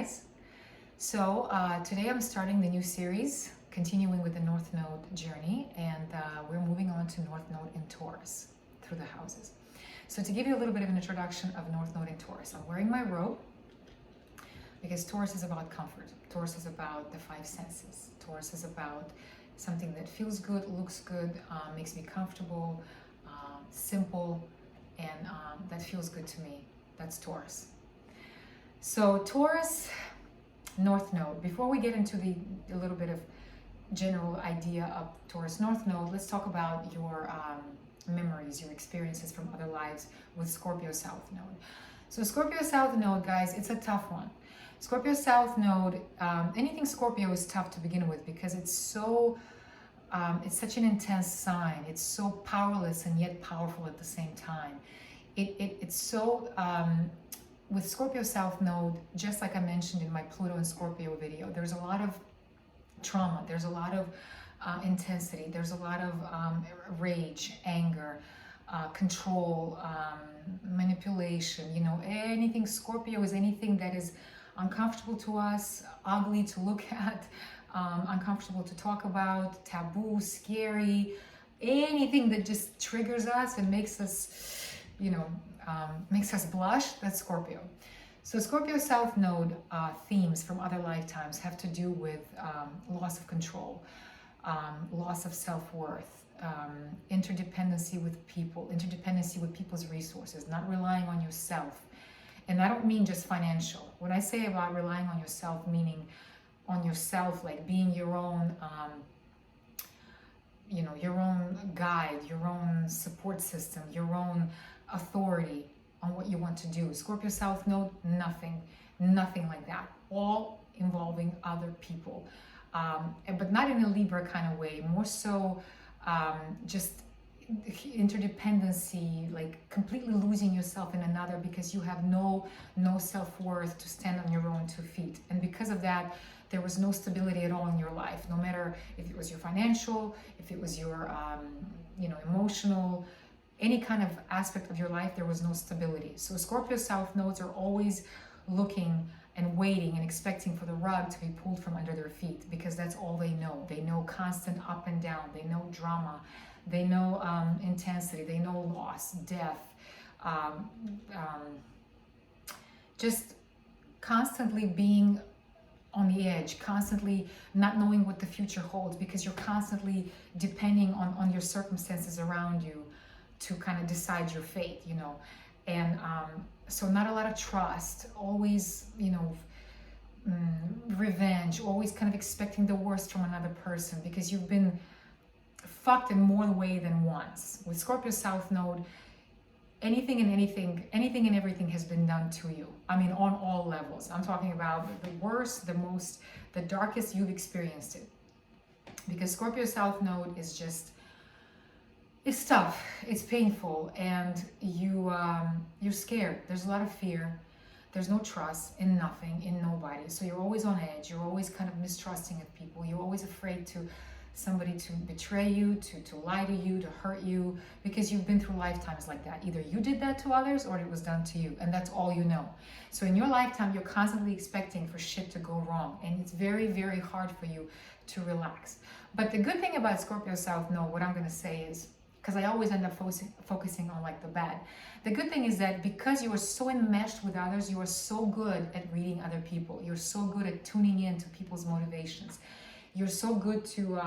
guys. So today I'm starting the new series, continuing with the North Node journey, and we're moving on to North Node in Taurus through the houses. So to give you a little bit of an introduction of North Node in Taurus, I'm wearing my robe because Taurus is about comfort. Taurus is about the five senses. Taurus is about something that feels good, looks good, makes me comfortable, simple, and that feels good to me. That's Taurus. So Taurus, North Node. Before we get into a little bit of general idea of Taurus North Node, let's talk about your memories, your experiences from other lives with Scorpio South Node. So Scorpio South Node, guys, it's a tough one. Scorpio South Node, anything Scorpio is tough to begin with because it's so, it's such an intense sign. It's so powerless and yet powerful at the same time. It's so, with Scorpio South Node, just like I mentioned in my Pluto and Scorpio video, there's a lot of trauma, there's a lot of intensity, there's a lot of rage, anger, control, manipulation, you know, anything Scorpio is anything that is uncomfortable to us, ugly to look at, uncomfortable to talk about, taboo, scary, anything that just triggers us and makes us, you know, makes us blush, that's Scorpio. So Scorpio South Node themes from other lifetimes have to do with loss of control, loss of self-worth, interdependency with people, interdependency with people's resources, not relying on yourself. And I don't mean just financial. When I say about relying on yourself, meaning on yourself, like being your own, you know, your own guide, your own support system, your own authority on what you want to do. Scorpio South Node, nothing like that. All involving other people, but not in a Libra kind of way. More so, just interdependency, like completely losing yourself in another because you have no self-worth to stand on your own 2 feet, and because of that there was no stability at all in your life, no matter if it was your financial, if it was your you know, emotional, any kind of aspect of your life, there was no stability. So Scorpio South Nodes are always looking and waiting and expecting for the rug to be pulled from under their feet because that's all they know. They know constant up and down, they know drama, they know intensity, they know loss, death, just constantly being on the edge, constantly not knowing what the future holds because you're constantly depending on your circumstances around you to kind of decide your fate, you know. And so not a lot of trust, always, you know, revenge, always kind of expecting the worst from another person because you've been fucked in more ways than once. With Scorpio South Node, anything and everything has been done to you. I mean, on all levels. I'm talking about the worst, the most, the darkest you've experienced it. Because Scorpio South Node is just, it's tough, it's painful, and you're scared. There's a lot of fear. There's no trust in nothing, in nobody. So you're always on edge. You're always kind of mistrusting of people. You're always afraid to somebody to betray you, to lie to you, to hurt you, because you've been through lifetimes like that. Either you did that to others or it was done to you, and that's all you know. So in your lifetime, you're constantly expecting for shit to go wrong, and it's very, very hard for you to relax. But the good thing about Scorpio South Node, what I'm going to say is, because I always end up focusing on like the bad. The good thing is that because you are so enmeshed with others, you are so good at reading other people. You're so good at tuning in to people's motivations. You're so good to,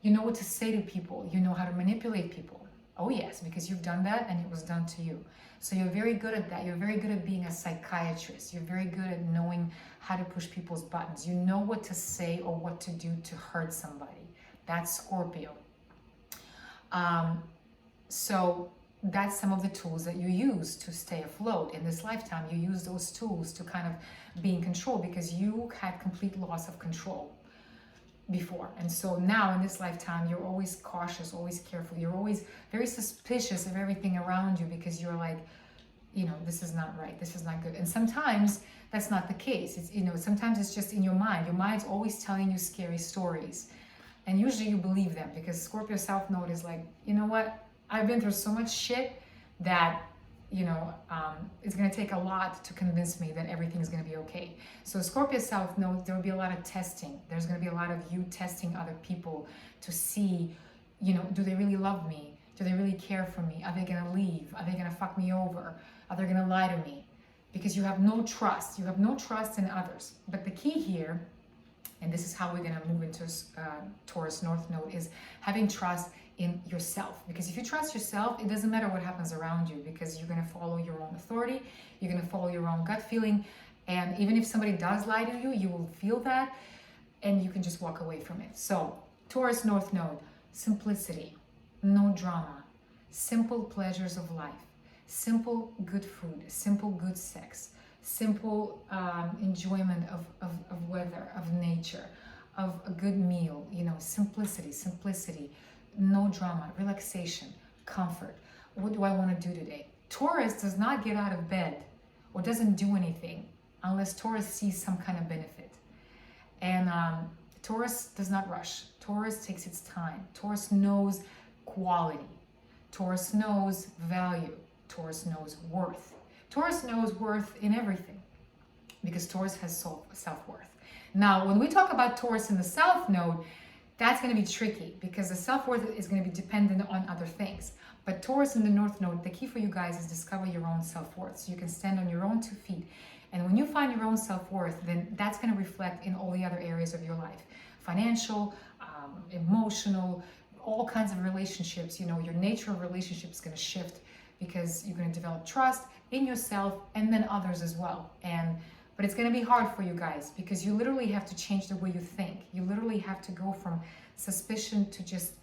you know what to say to people. You know how to manipulate people. Oh yes, because you've done that and it was done to you. So you're very good at that. You're very good at being a psychiatrist. You're very good at knowing how to push people's buttons. You know what to say or what to do to hurt somebody. That's Scorpio. So that's some of the tools that you use to stay afloat. In this lifetime, you use those tools to kind of be in control because you had complete loss of control before. And so now in this lifetime, you're always cautious, always careful. You're always very suspicious of everything around you because you're like, you know, this is not right. This is not good. And sometimes that's not the case. It's, you know, sometimes it's just in your mind. Your mind's always telling you scary stories. And usually you believe them because Scorpio South Node is like, you know what? I've been through so much shit that it's going to take a lot to convince me that everything is going to be okay. So Scorpio South Node, there will be a lot of testing. There's going to be a lot of you testing other people to see, do they really love me? Do they really care for me? Are they going to leave? Are they going to fuck me over? Are they going to lie to me? Because you have no trust. You have no trust in others. But the key here, and this is how we're going to move into Taurus North Node, is having trust in yourself. Because if you trust yourself, it doesn't matter what happens around you, because you're going to follow your own authority. You're going to follow your own gut feeling. And even if somebody does lie to you, you will feel that and you can just walk away from it. So Taurus North Node, simplicity, no drama, simple pleasures of life, simple good food, simple good sex, simple enjoyment of weather, of nature, of a good meal, simplicity, no drama, relaxation, comfort. What do I want to do today? Taurus does not get out of bed or doesn't do anything unless Taurus sees some kind of benefit. And Taurus does not rush. Taurus takes its time. Taurus knows quality. Taurus knows value. Taurus knows worth. Taurus knows worth in everything because Taurus has self-worth. Now, when we talk about Taurus in the South Node, that's going to be tricky because the self-worth is going to be dependent on other things. But Taurus in the North Node, the key for you guys is discover your own self-worth. So you can stand on your own 2 feet. And when you find your own self-worth, then that's going to reflect in all the other areas of your life. Financial, emotional, all kinds of relationships. Your nature of relationship is going to shift because you're going to develop trust in yourself and then others as well. But it's going to be hard for you guys because you literally have to change the way you think. You literally have to go from suspicion to just,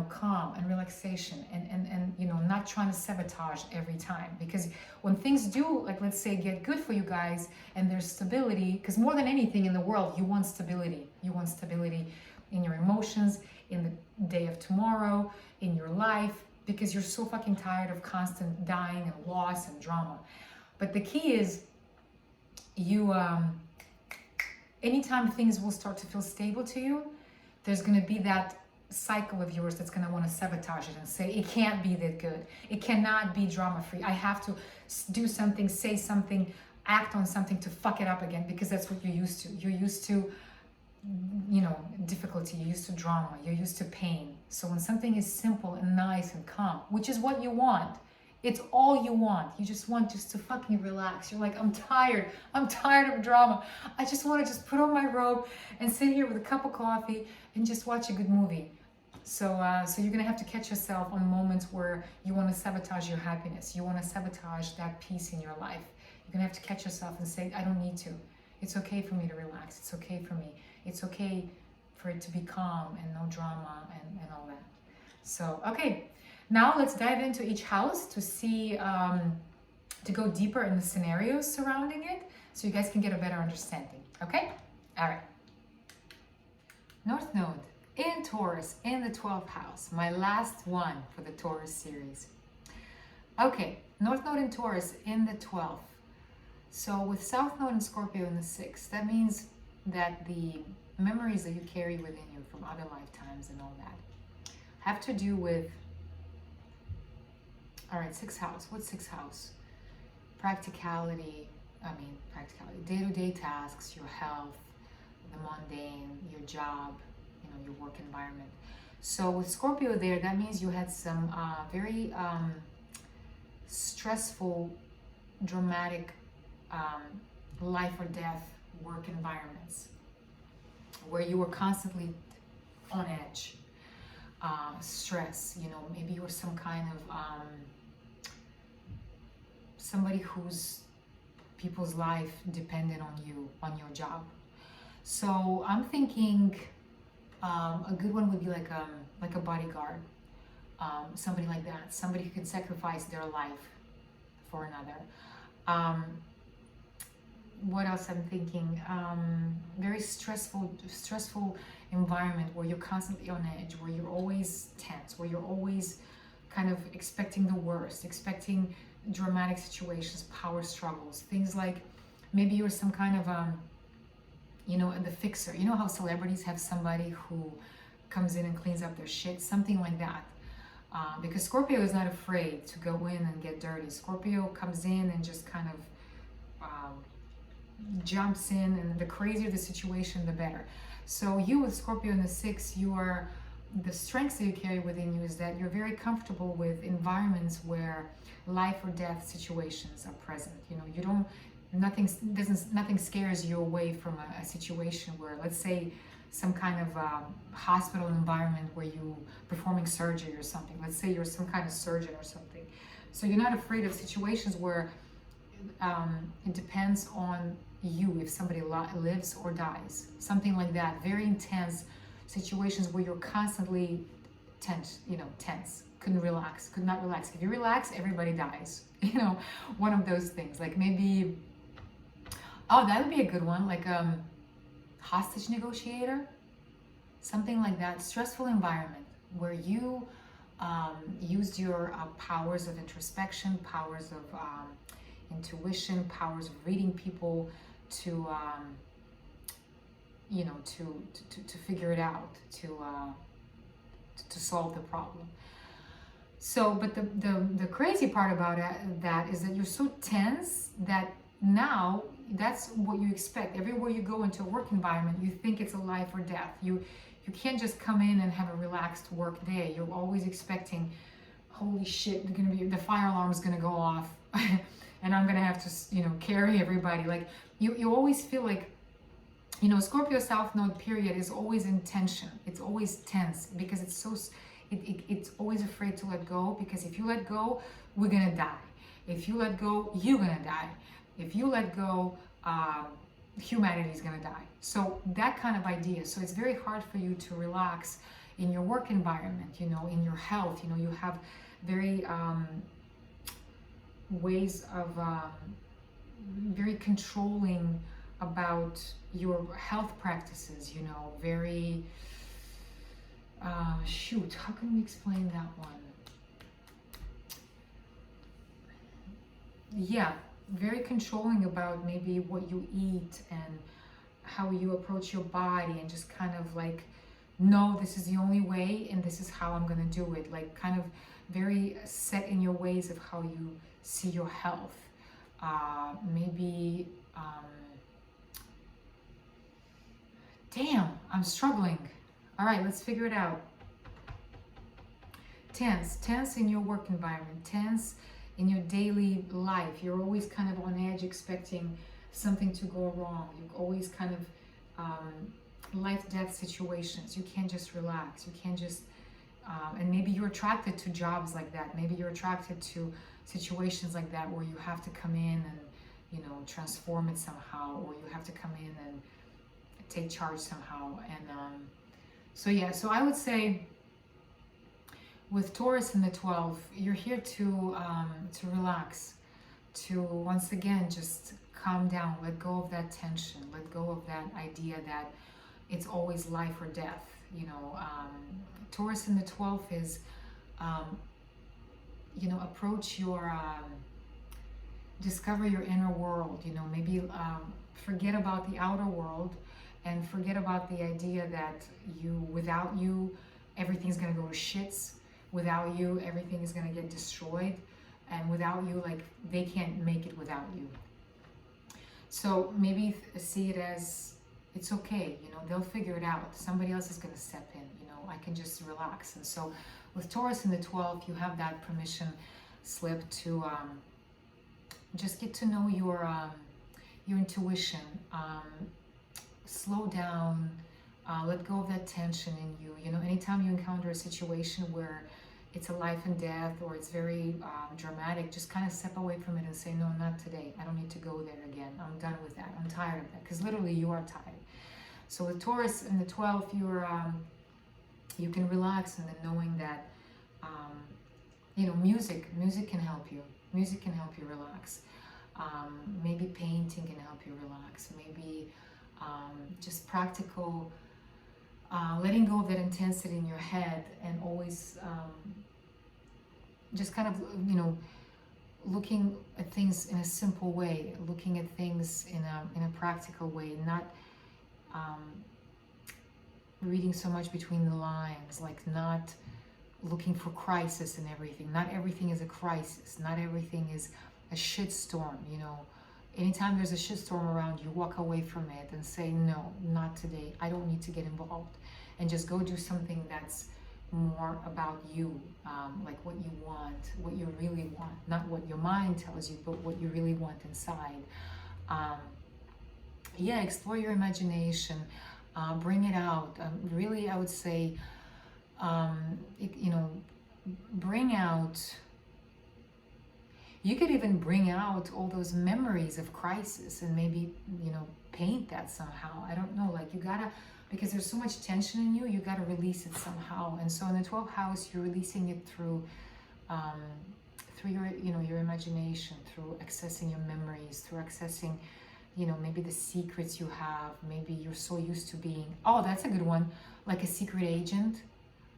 calm and relaxation and not trying to sabotage every time. Because when things do, like, let's say, get good for you guys and there's stability, because more than anything in the world, you want stability. You want stability in your emotions, in the day of tomorrow, in your life, because you're so fucking tired of constant dying and loss and drama. But the key is anytime things will start to feel stable to you, there's going to be that cycle of yours that's going to want to sabotage it and say, it can't be that good. It cannot be drama free. I have to do something, say something, act on something to fuck it up again, because that's what you're used to. You're used to, difficulty. You're used to drama. You're used to pain. So when something is simple and nice and calm, which is what you want, it's all you want. You just want to fucking relax. You're like, I'm tired of drama. I just want to just put on my robe and sit here with a cup of coffee and just watch a good movie. So you're going to have to catch yourself on moments where you want to sabotage your happiness. You want to sabotage that peace in your life. You're going to have to catch yourself and say, I don't need to. It's okay for me to relax. It's okay for me. It's okay for it to be calm and no drama and all that. So, okay. Now let's dive into each house to see, to go deeper in the scenarios surrounding it so you guys can get a better understanding. Okay? All right. North Node in Taurus in the 12th house. My last one for the Taurus series. Okay. North Node in Taurus in the 12th. So with South Node and Scorpio in the 6th, that means that the memories that you carry within you from other lifetimes and all that have to do with, all right, 6th house. What's 6th house? Practicality, day-to-day tasks, your health, the mundane, your job, your work environment. So with Scorpio there, that means you had some very stressful, dramatic life or death work environments where you were constantly on edge, stress, maybe you were some kind of somebody whose people's life depended on you, on your job. So I'm thinking a good one would be like a bodyguard, somebody like that, somebody who can sacrifice their life for another. What else I'm thinking? Very stressful environment where you're constantly on edge, where you're always tense, where you're always kind of expecting the worst, expecting dramatic situations, power struggles, things like maybe you're some kind of the fixer. You know how celebrities have somebody who comes in and cleans up their shit, something like that. Because Scorpio is not afraid to go in and get dirty. Scorpio comes in and just kind of jumps in, and the crazier the situation, the better. So you with Scorpio in the 6, you are, the strengths that you carry within you is that you're very comfortable with environments where life or death situations are present. You know, you don't, nothing scares you away from a situation where, let's say, some kind of hospital environment where you performing surgery or something. Let's say you're some kind of surgeon or something. So you're not afraid of situations where it depends on you if somebody lives or dies. Something like that. Very intense situations where you're constantly tense, tense. Could not relax. If you relax, everybody dies. One of those things. Like maybe, oh, that would be a good one. Like hostage negotiator, something like that. Stressful environment where you used your powers of introspection, powers of intuition, powers of reading people to to figure it out, to solve the problem. So, but the crazy part about that is that you're so tense that now that's what you expect. Everywhere you go into a work environment, you think it's a life or death. You can't just come in and have a relaxed work day. You're always expecting, holy shit, the fire alarm is gonna go off, and I'm gonna have to carry everybody. Like you always feel like, Scorpio South Node period is always in tension. It's always tense because it's so. It's always afraid to let go, because if you let go, we're gonna die. If you let go, you're gonna die. If you let go, humanity is gonna die. So that kind of idea. So it's very hard for you to relax in your work environment, in your health. You have very ways of very controlling about your health practices, very shoot, how can we explain that one? Yeah, very controlling about maybe what you eat and how you approach your body, and just kind of like, no, this is the only way and this is how I'm gonna do it. Like kind of very set in your ways of how you see your health. Maybe, damn, I'm struggling. All right, let's figure it out. Tense in your work environment, tense in your daily life. You're always kind of on edge, expecting something to go wrong. You're always kind of life-death situations. You can't just relax. You can't just, and maybe you're attracted to jobs like that. Maybe you're attracted to situations like that where you have to come in and, transform it somehow, or you have to come in and take charge somehow. And so I would say with Taurus in the 12, you're here to relax, to once again just calm down, let go of that tension, let go of that idea that it's always life or death. Taurus in the 12th is, approach your, discover your inner world. Maybe forget about the outer world, and forget about the idea that without you, everything's gonna go to shits. Without you, everything is gonna get destroyed. And without you, like, they can't make it without you. So maybe see it as, it's okay, they'll figure it out. Somebody else is gonna step in, I can just relax. And so with Taurus in the 12th, you have that permission slip to just get to know your intuition. Slow down, let go of that tension in you. Anytime you encounter a situation where it's a life and death, or it's very dramatic, just kind of step away from it and say, no, not today. I don't need to go there again. I'm done with that. I'm tired of that. Because literally you are tired. So with Taurus in the 12th, you can relax, and then knowing that, music can help you. Music can help you relax. Maybe painting can help you relax. Maybe just practical, letting go of that intensity in your head, and always just kind of, looking at things in a simple way, looking at things in a practical way, not reading so much between the lines, like not looking for crisis in everything. Not everything is a crisis. Not everything is a shitstorm, you know. Anytime there's a shitstorm around you, walk away from it and say, no, not today. I don't need to get involved. And just go do something that's more about you, like what you want, what you really want. Not what your mind tells you, but what you really want inside. Yeah, explore your imagination. Bring it out. Really, I would say, you know, bring out, you could even bring out all those memories of crisis and maybe, you know, paint that somehow. I don't know, like you gotta, because there's so much tension in you, you gotta release it somehow. And so in the 12th house, you're releasing it through your, you know, your imagination, through accessing your memories, through accessing, you know, maybe the secrets you have. Maybe you're so used to being, oh, that's a good one, like a secret agent.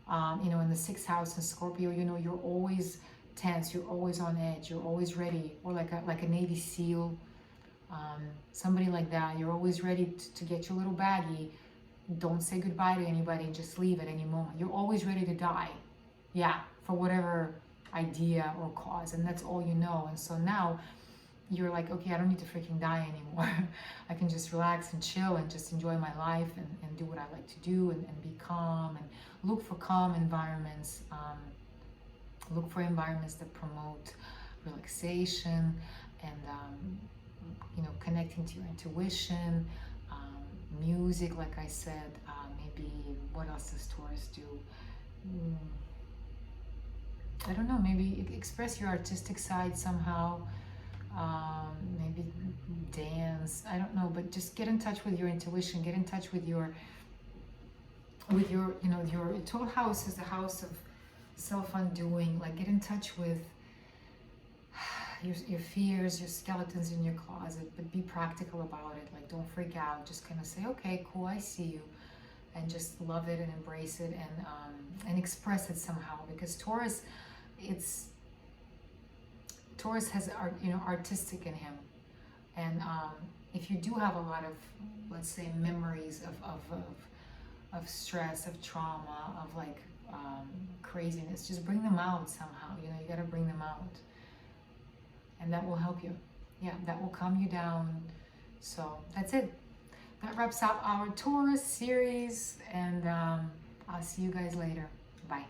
You know, in the 6th house in Scorpio, you know, you're always tense, you're always on edge, you're always ready, or like a Navy SEAL, somebody like that. You're always ready to get your little baggie. Don't say goodbye to anybody and just leave at any moment. You're always ready to die, yeah, for whatever idea or cause, and that's all you know. And so now you're like, okay, I don't need to freaking die anymore. I can just relax and chill and just enjoy my life and do what I like to do, and be calm and look for calm environments. Look for environments that promote relaxation and, you know, connecting to your intuition, music, like I said. Maybe, what else does Taurus do? I don't know, maybe express your artistic side somehow. Maybe dance, I don't know, but just get in touch with your intuition, get in touch with your, you know, your 12th house is the house of self-undoing. Like, get in touch with your fears, your skeletons in your closet, but be practical about it. Like, don't freak out, just kind of say, okay, cool, I see you, and just love it and embrace it, and express it somehow. Because Taurus, Taurus has art, you know, artistic in him. And if you do have a lot of, let's say, memories of stress, of trauma, of like craziness, just bring them out somehow. You know, you got to bring them out, and that will help you. Yeah, that will calm you down. So that's it. That wraps up our Taurus series, and I'll see you guys later. Bye.